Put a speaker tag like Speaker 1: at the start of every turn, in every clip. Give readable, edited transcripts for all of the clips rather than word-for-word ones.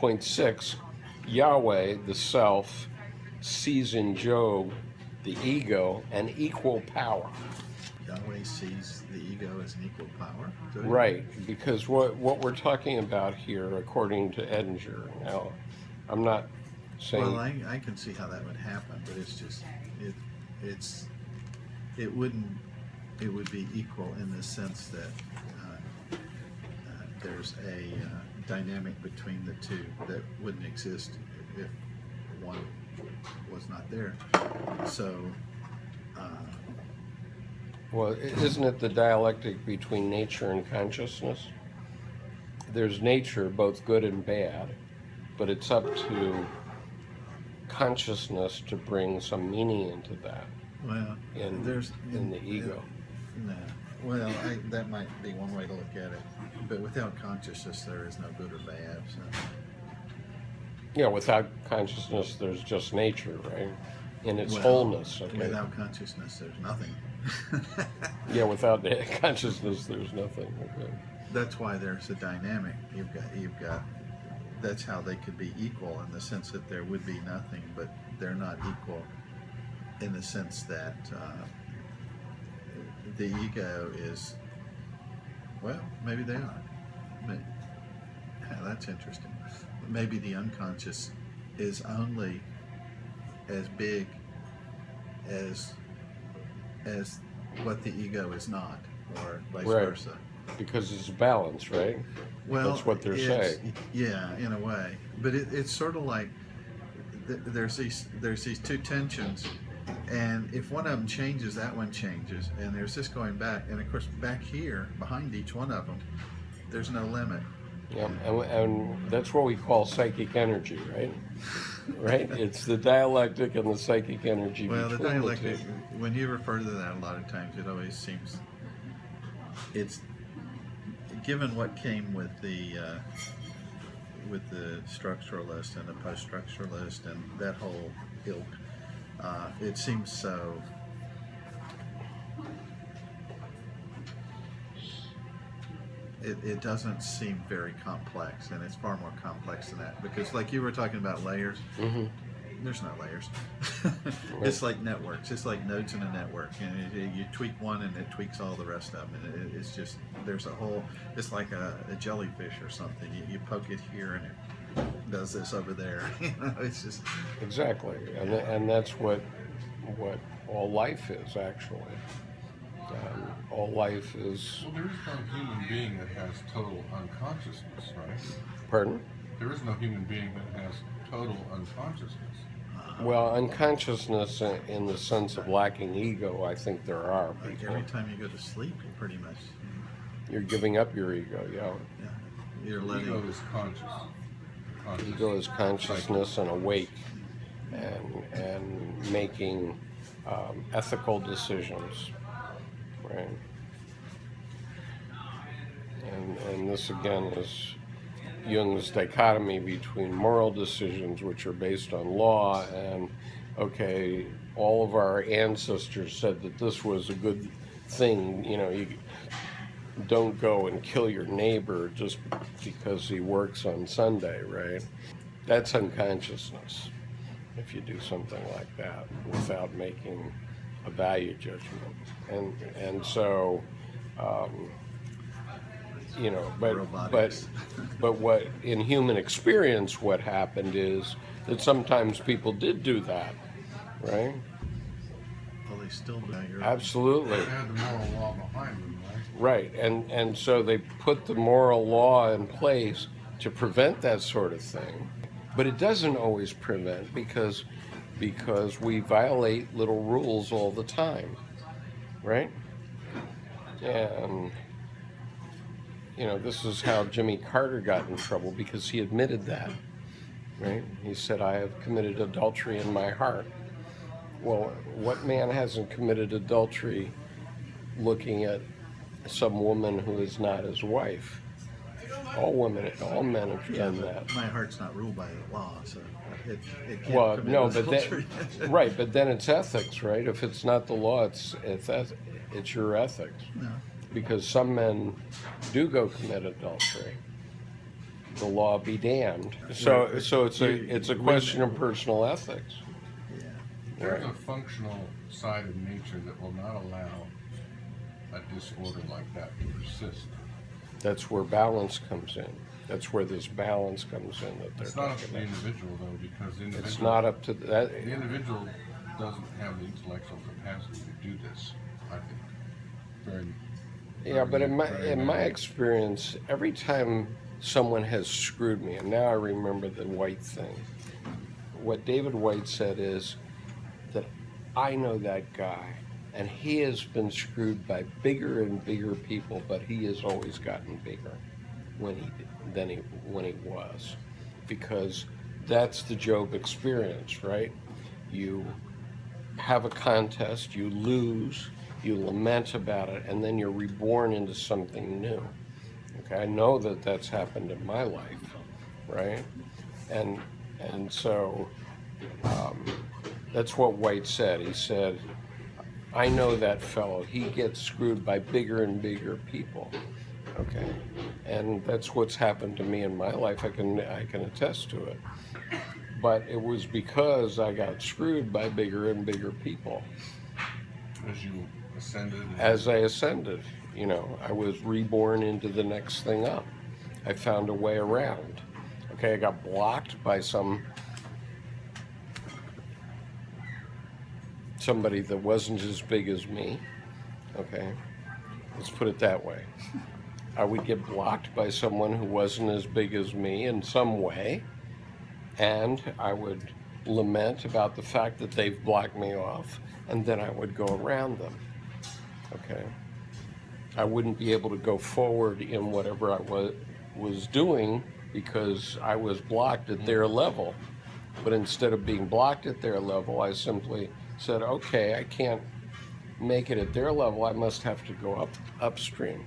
Speaker 1: Point 6, Yahweh, the self, sees in Job the ego and equal power.
Speaker 2: Yahweh sees the ego as an equal power?
Speaker 1: Right, because what we're talking about here, according to Edinger, now, I'm not saying...
Speaker 2: Well, I can see how that would happen, but it's just, it would be equal in the sense that there's a dynamic between the two that wouldn't exist if one was not there. So,
Speaker 1: well, isn't it the dialectic between nature and consciousness? There's nature, both good and bad, but it's up to consciousness to bring some meaning into that.
Speaker 2: well,
Speaker 1: in the ego.
Speaker 2: No. Well, that might be one way to look at it. But without consciousness, there is no good or bad. So.
Speaker 1: Yeah, without consciousness, there's just nature, right? In its
Speaker 2: Well,
Speaker 1: wholeness. Okay.
Speaker 2: Without consciousness, there's nothing.
Speaker 1: Yeah, without consciousness, there's nothing. Okay.
Speaker 2: That's why there's a dynamic. You've got. That's how they could be equal in the sense that there would be nothing, but they're not equal in the sense that the ego is. Well, maybe they are. Yeah, that's interesting. Maybe the unconscious is only as big as what the ego is not, or vice versa.
Speaker 1: Because it's balance, right?
Speaker 2: Well,
Speaker 1: that's what they're saying.
Speaker 2: Yeah, in a way. But it's sort of like there's these two tensions, and if one of them changes, that one changes, and there's this going back, and of course back here behind each one of them, there's no limit.
Speaker 1: Yeah, and that's what we call psychic energy, right? Right? It's the dialectic and the psychic energy.
Speaker 2: Well, the
Speaker 1: between
Speaker 2: dialectic,
Speaker 1: the two.
Speaker 2: when you refer to that a lot of times, it always seems, it's, given what came with the structuralist and the post-structuralist and that whole ilk, it seems so. It doesn't seem very complex, and it's far more complex than that. Because, like you were talking about layers, there's no layers. It's like networks. It's like nodes in a network, and you tweak one, and it tweaks all the rest of them. And it's just, there's a whole. It's like a jellyfish or something. You poke it here, and it does this over there. It's just
Speaker 1: exactly, and that's what all life is actually. All life is...
Speaker 3: Well, there is no human being that has total unconsciousness, right?
Speaker 1: Pardon?
Speaker 3: There is no human being that has total unconsciousness.
Speaker 1: Well, unconsciousness in the sense of lacking ego, I think there are
Speaker 2: like
Speaker 1: people.
Speaker 2: every time you go to sleep, you pretty much.
Speaker 1: You're giving up your ego, yeah.
Speaker 2: You're letting.
Speaker 3: Ego is conscious.
Speaker 1: Ego is consciousness and awake, and making ethical decisions, right? And this again is Jung's dichotomy between moral decisions, which are based on law, and okay, all of our ancestors said that this was a good thing. You know, you don't go and kill your neighbor just because he works on Sunday, right? That's unconsciousness, if you do something like that without making a value judgment. And so, you know, but what in human experience, what happened is that sometimes people did do that, right?
Speaker 2: Well, they still do.
Speaker 1: Absolutely.
Speaker 3: They had the moral law behind them, right?
Speaker 1: Right, and so they put the moral law in place to prevent that sort of thing. But it doesn't always prevent because we violate little rules all the time, right? And, you know, this is how Jimmy Carter got in trouble, because he admitted that, right? He said, I have committed adultery in my heart. Well, what man hasn't committed adultery looking at some woman who is not his wife? All men have done that.
Speaker 2: My heart's not ruled by the law, so it can't
Speaker 1: Well,
Speaker 2: commit
Speaker 1: no,
Speaker 2: adultery.
Speaker 1: Right, but then it's ethics, right? If it's not the law, it's your ethics.
Speaker 2: No.
Speaker 1: Because some men do go commit adultery. the law be damned. So it's a question of personal ethics.
Speaker 2: Yeah.
Speaker 3: There's a functional side of nature that will not allow a disorder like that to persist.
Speaker 1: That's where balance comes in. That's where this balance comes in that they're
Speaker 3: It's not up to
Speaker 1: talking
Speaker 3: the
Speaker 1: about.
Speaker 3: individual though, because the individual,
Speaker 1: It's not up to that.
Speaker 3: the individual doesn't have the intellectual capacity to do this. I think. Very.
Speaker 1: Yeah, but in
Speaker 3: very
Speaker 1: my
Speaker 3: many.
Speaker 1: experience, every time someone has screwed me, and now I remember the White thing. What David White said is that I know that guy, and he has been screwed by bigger and bigger people, but he has always gotten bigger when he was, because that's the Job experience, right? You have a contest, you lose, you lament about it, and then you're reborn into something new. Okay, I know that that's happened in my life, right? And so that's what White said. He said, I know that fellow. He gets screwed by bigger and bigger people. Okay, and that's what's happened to me in my life. I can attest to it. But it was because I got screwed by bigger and bigger people.
Speaker 3: As you ascended.
Speaker 1: As I ascended, I was reborn into the next thing up. I found a way around. Okay, I got blocked by somebody that wasn't as big as me. Okay, let's put it that way. I would get blocked by someone who wasn't as big as me in some way, and I would lament about the fact that they've blocked me off, and then I would go around them. Okay, I wouldn't be able to go forward in whatever I was doing because I was blocked at their level. But instead of being blocked at their level, I simply said, okay, I can't make it at their level. I must have to go upstream.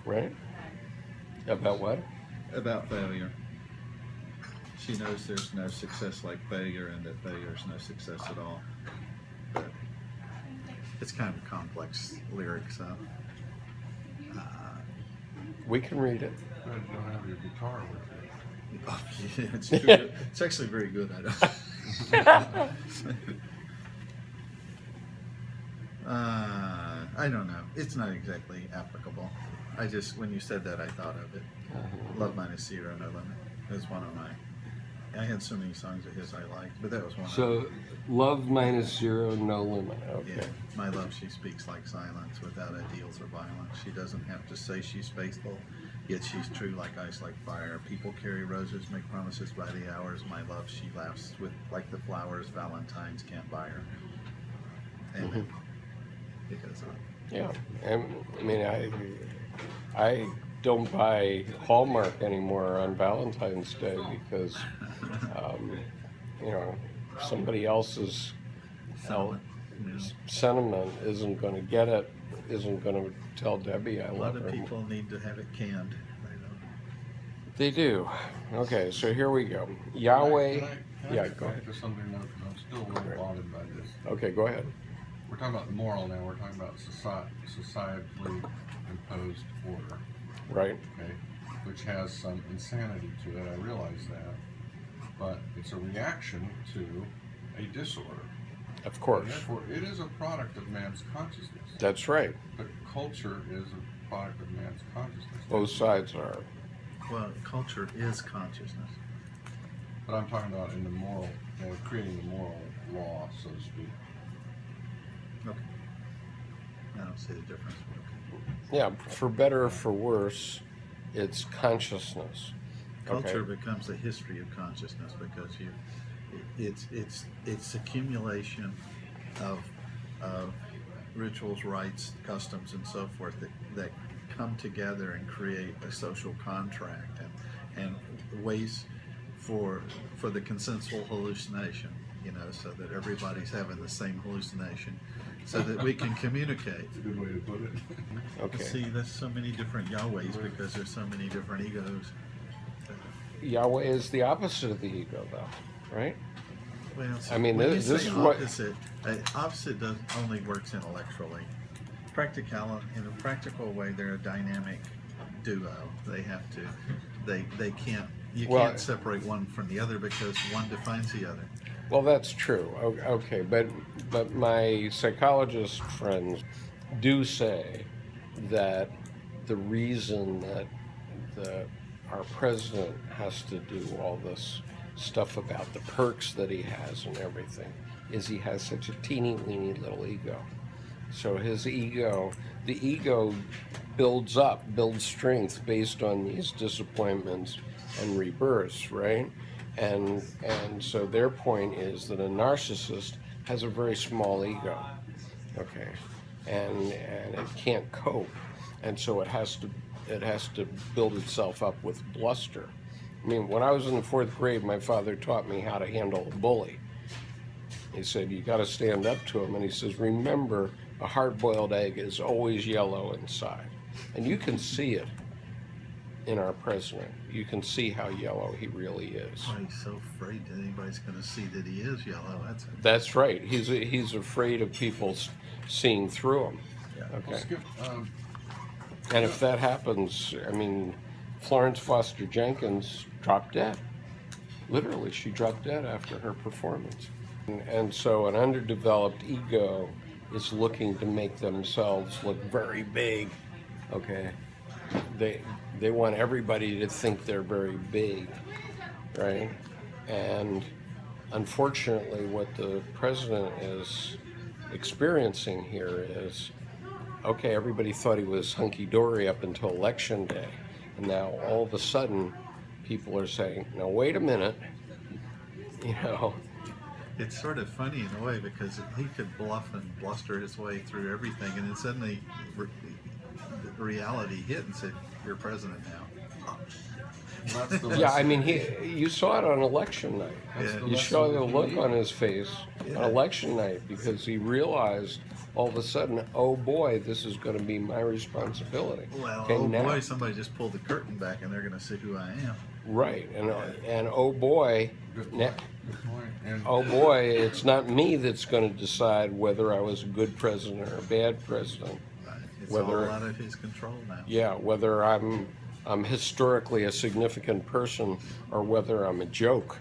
Speaker 1: Right? About what?
Speaker 2: About failure. She knows there's no success like failure, and that failure is no success at all. But it's kind of complex lyrics.
Speaker 1: We can read it.
Speaker 3: But you don't have your guitar with you.
Speaker 2: Oh, yeah, it's true. It's actually very good. I don't know. It's not exactly applicable. When you said that, I thought of it. Love Minus Zero, No Limit is one of my. I had so many songs of his I liked, but that was one of them.
Speaker 1: So, Love Minus Zero, No Limit. Okay.
Speaker 2: Yeah, my love, she speaks like silence, without ideals or violence. She doesn't have to say she's faithful, yet she's true like ice, like fire. People carry roses, make promises by the hours. My love, she laughs with like the flowers. Valentines can't buy her. And because
Speaker 1: Yeah, and I mean, I don't buy Hallmark anymore on Valentine's Day because, somebody else's sentiment isn't going to get it, isn't going to tell Debbie I
Speaker 2: a
Speaker 1: love
Speaker 2: lot
Speaker 1: her.
Speaker 2: of people need to have it canned.
Speaker 1: They do. Okay, so here we go. Yahweh.
Speaker 3: Can I
Speaker 1: Yeah,
Speaker 3: get
Speaker 1: go
Speaker 3: back
Speaker 1: ahead.
Speaker 3: to something else? I'm still a little bothered by this.
Speaker 1: Okay, go ahead.
Speaker 3: We're talking about moral now. We're talking about societally imposed order,
Speaker 1: Right.
Speaker 3: okay, which has some insanity to it. I realize that, but it's a reaction to a disorder.
Speaker 1: Of
Speaker 3: And
Speaker 1: course.
Speaker 3: therefore, it is a product of man's consciousness.
Speaker 1: That's right.
Speaker 3: But culture is a product of man's consciousness.
Speaker 1: Both sides are.
Speaker 2: Well, culture is consciousness.
Speaker 3: But I'm talking about in the moral, creating the moral law, so to speak.
Speaker 2: Okay. I don't see the difference.
Speaker 1: Yeah, for better or for worse, it's consciousness.
Speaker 2: Culture
Speaker 1: Okay.
Speaker 2: becomes a history of consciousness because it's accumulation of rituals, rites, customs, and so forth that come together and create a social contract and ways for the consensual hallucination, so that everybody's having the same hallucination, so that we can communicate.
Speaker 3: That's a good way to put it.
Speaker 1: Okay.
Speaker 2: See, there's so many different Yahwehs because there's so many different egos.
Speaker 1: Yahweh is the opposite of the ego, though, right?
Speaker 2: Well,
Speaker 1: I mean,
Speaker 2: when
Speaker 1: this
Speaker 2: you
Speaker 1: is
Speaker 2: say
Speaker 1: what-
Speaker 2: opposite only works intellectually. In a practical way, they're a dynamic duo. They have to. They can't. You
Speaker 1: Well,
Speaker 2: can't separate one from the other because one defines the other.
Speaker 1: well, that's true. Okay, but my psychologist friends do say that the reason that our president has to do all this stuff about the perks that he has and everything is he has such a teeny weeny little ego. So his ego, the ego builds strength based on these disappointments and rebirths, right? And so their point is that a narcissist has a very small ego, okay, and it can't cope, and so it has to build itself up with bluster. I mean, when I was in the 4th grade, my father taught me how to handle a bully. He said, you got to stand up to him. And he says, remember, a hard-boiled egg is always yellow inside. And you can see it in our president. You can see how yellow he really is.
Speaker 2: Why he's so afraid that anybody's going to see that he is yellow.
Speaker 1: That's right. He's afraid of people seeing through him.
Speaker 2: Yeah.
Speaker 1: Okay.
Speaker 3: Well, Skip,
Speaker 1: And if that happens, I mean, Florence Foster Jenkins dropped dead. Literally, she dropped dead after her performance. And so an underdeveloped ego is looking to make themselves look very big, okay? They want everybody to think they're very big, right? And unfortunately, what the president is experiencing here is, okay, everybody thought he was hunky-dory up until Election Day. And now all of a sudden, people are saying, no, wait a minute, you know.
Speaker 2: It's sort of funny in a way because he could bluff and bluster his way through everything, and then suddenly reality hit and said, "You're president now."
Speaker 3: that's the
Speaker 1: Yeah, I
Speaker 3: lesson.
Speaker 1: mean, you saw it on election night.
Speaker 3: That's
Speaker 2: Yeah.
Speaker 3: the
Speaker 1: You
Speaker 3: lesson
Speaker 1: saw
Speaker 3: that
Speaker 1: the
Speaker 3: he
Speaker 1: look
Speaker 3: needed.
Speaker 1: on his face on election night because he realized all of a sudden, oh boy, this is going to be my responsibility.
Speaker 2: Well,
Speaker 1: Okay,
Speaker 2: oh
Speaker 1: now-
Speaker 2: boy, somebody just pulled the curtain back, and they're going to see who I am.
Speaker 1: Right, and oh boy,
Speaker 3: Good
Speaker 1: ne-
Speaker 3: point. Good point. And
Speaker 1: oh boy, it's not me that's going to decide whether I was a good president or a bad president.
Speaker 2: Right. It's
Speaker 1: Whether-
Speaker 2: all out of his control now.
Speaker 1: Yeah, whether I'm historically a significant person or whether I'm a joke.